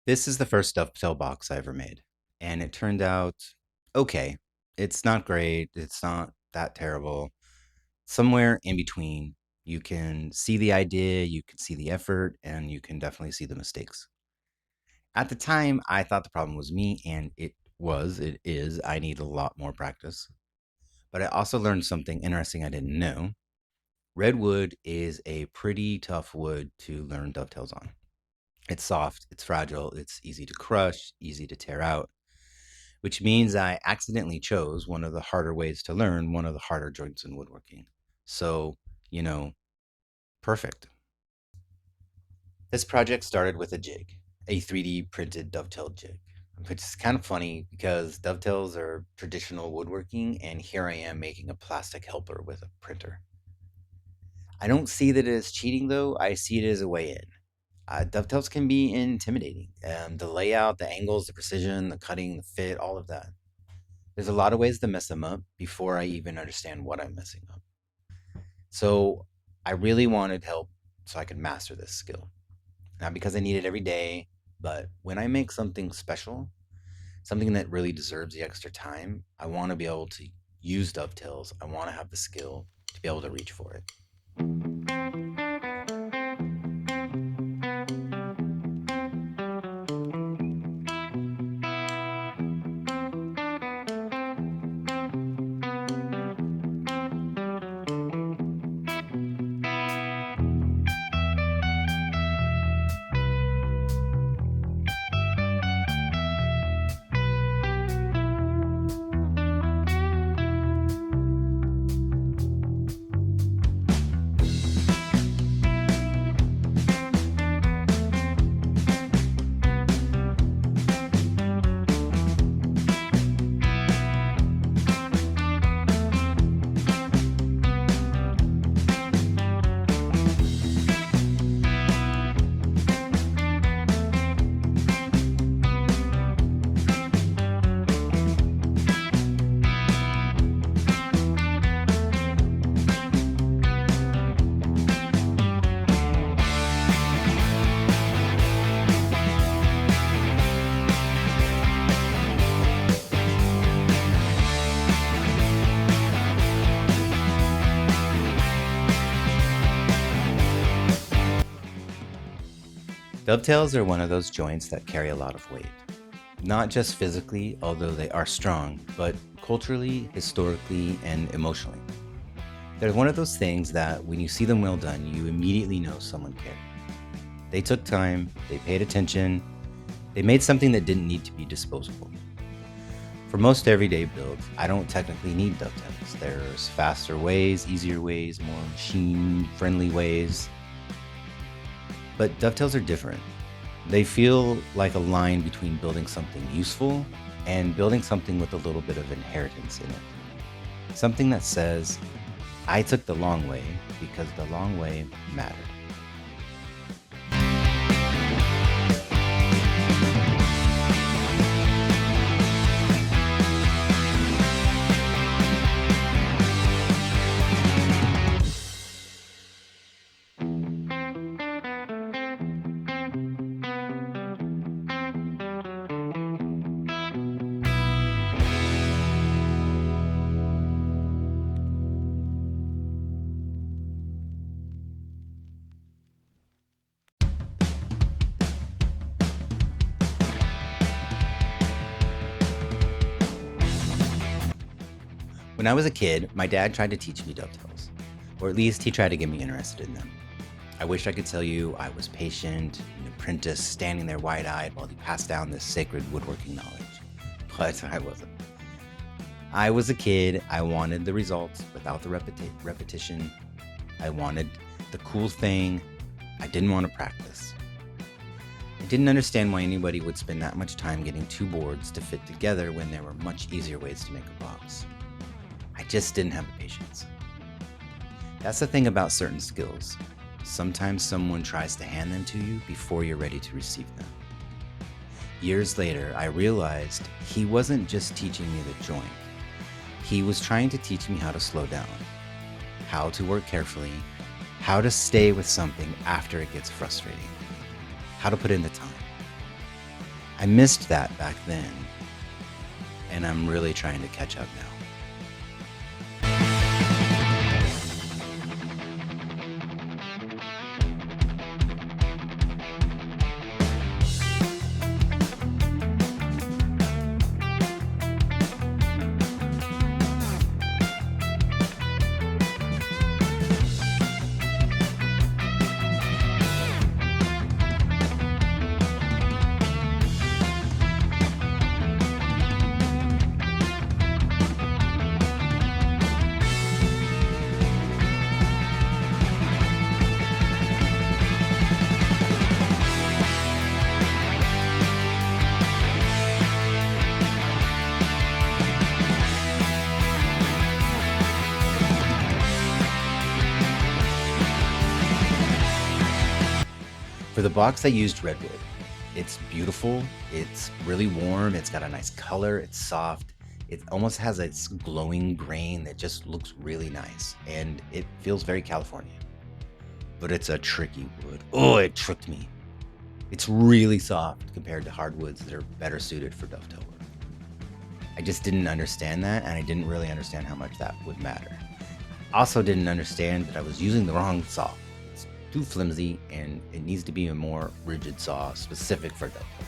This is the first dovetail box I ever made, and it turned out okay. It's not great, it's not that terrible. Somewhere in between, you can see the idea, you can see the effort, and you can definitely see the mistakes. At the time, I thought the problem was me, and it is. I need a lot more practice. But I also learned something interesting I didn't know. Redwood is a pretty tough wood to learn dovetails on. It's soft, it's fragile, it's easy to crush, easy to tear out, which means I accidentally chose one of the harder ways to learn one of the harder joints in woodworking. So, you know, perfect. This project started with a jig, a 3D printed dovetail jig, which is kind of funny because dovetails are traditional woodworking, and here I am making a plastic helper with a printer. I don't see that as cheating though, I see it as a way in. Dovetails can be intimidating. The layout, the angles, the precision, the cutting, the fit, all of that. There's a lot of ways to mess them up before I even understand what I'm messing up. So I really wanted help so I could master this skill. Not because I need it every day, but when I make something special, something that really deserves the extra time, I want to be able to use dovetails. I want to have the skill to be able to reach for it. Dovetails are one of those joints that carry a lot of weight. Not just physically, although they are strong, but culturally, historically, and emotionally. They're one of those things that when you see them well done, you immediately know someone cared. They took time, they paid attention, they made something that didn't need to be disposable. For most everyday builds, I don't technically need dovetails. There's faster ways, easier ways, more machine friendly ways. But dovetails are different. They feel like a line between building something useful and building something with a little bit of inheritance in it. Something that says, I took the long way because the long way mattered. When I was a kid, my dad tried to teach me dovetails, or at least he tried to get me interested in them. I wish I could tell you I was patient, an apprentice standing there wide eyed while he passed down this sacred woodworking knowledge, but I wasn't. I was a kid, I wanted the results without the repetition. I wanted the cool thing, I didn't want to practice. I didn't understand why anybody would spend that much time getting two boards to fit together when there were much easier ways to make a box. I just didn't have the patience. That's the thing about certain skills. Sometimes someone tries to hand them to you before you're ready to receive them. Years later, I realized he wasn't just teaching me the joint. He was trying to teach me how to slow down, how to work carefully, how to stay with something after it gets frustrating, how to put in the time. I missed that back then, and I'm really trying to catch up now. For the box, I used Redwood. It's beautiful, it's really warm, it's got a nice color, it's soft, it almost has a glowing grain that just looks really nice, and it feels very Californian. But it's a tricky wood. Oh, it tricked me. It's really soft compared to hardwoods that are better suited for dovetail work. I just didn't understand that, and I didn't really understand how much that would matter. Also didn't understand that I was using the wrong saw. It's too flimsy, and it needs to be a more rigid saw specific for dovetail.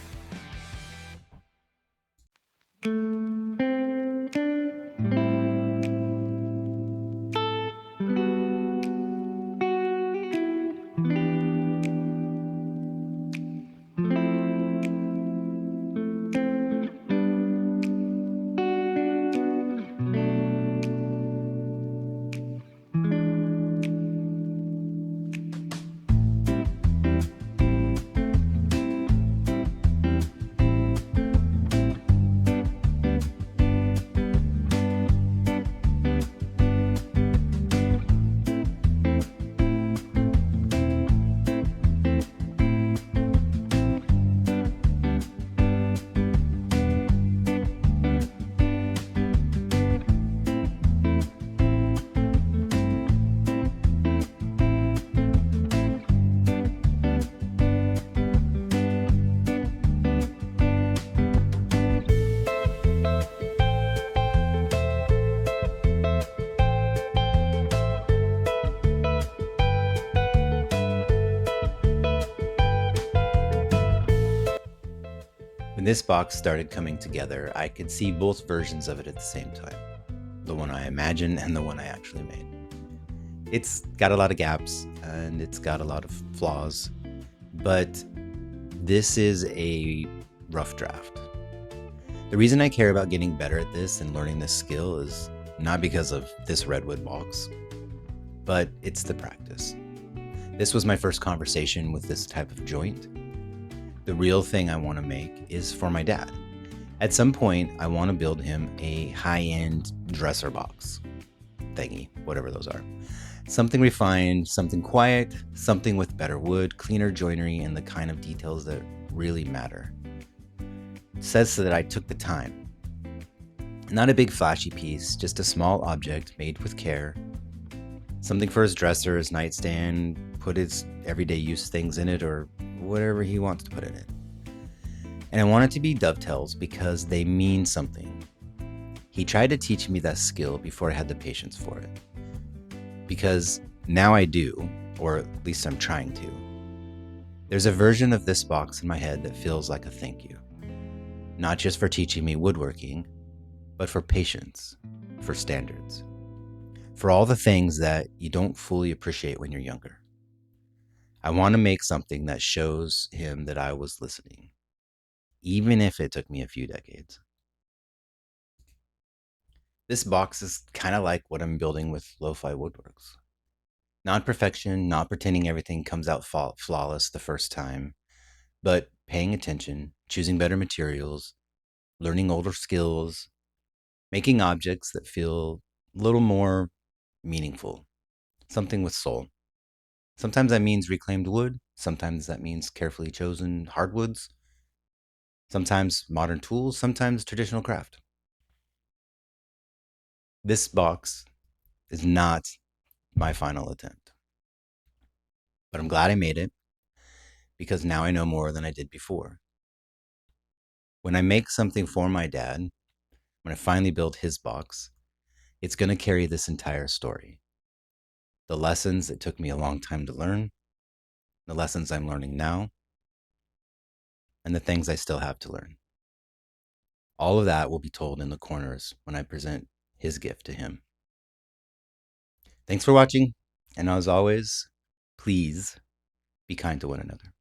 When this box started coming together, I could see both versions of it at the same time. The one I imagined and the one I actually made. It's got a lot of gaps and it's got a lot of flaws, but this is a rough draft. The reason I care about getting better at this and learning this skill is not because of this Redwood box, but it's the practice. This was my first conversation with this type of joint. The real thing I want to make is for my dad. At some point, I want to build him a high-end dresser box thingy, whatever those are. Something refined, something quiet, something with better wood, cleaner joinery, and the kind of details that really matter. It says so that I took the time. Not a big flashy piece, just a small object made with care. Something for his dresser, his nightstand, put his everyday use things in it, or whatever he wants to put in it. And I want it to be dovetails because they mean something. He tried to teach me that skill before I had the patience for it. Because now I do, or at least I'm trying to. There's a version of this box in my head that feels like a thank you. Not just for teaching me woodworking, but for patience, for standards, for all the things that you don't fully appreciate when you're younger. I want to make something that shows him that I was listening, even if it took me a few decades. This box is kind of like what I'm building with Lo-Fi Woodworks. Not perfection, not pretending everything comes out flawless the first time, but paying attention, choosing better materials, learning older skills, making objects that feel a little more meaningful, something with soul. Sometimes that means reclaimed wood. Sometimes that means carefully chosen hardwoods. Sometimes modern tools. Sometimes traditional craft. This box is not my final attempt. But I'm glad I made it because now I know more than I did before. When I make something for my dad, when I finally build his box, it's going to carry this entire story. The lessons it took me a long time to learn, the lessons I'm learning now, and the things I still have to learn. All of that will be told in the corners when I present his gift to him. Thanks for watching, and as always, please be kind to one another.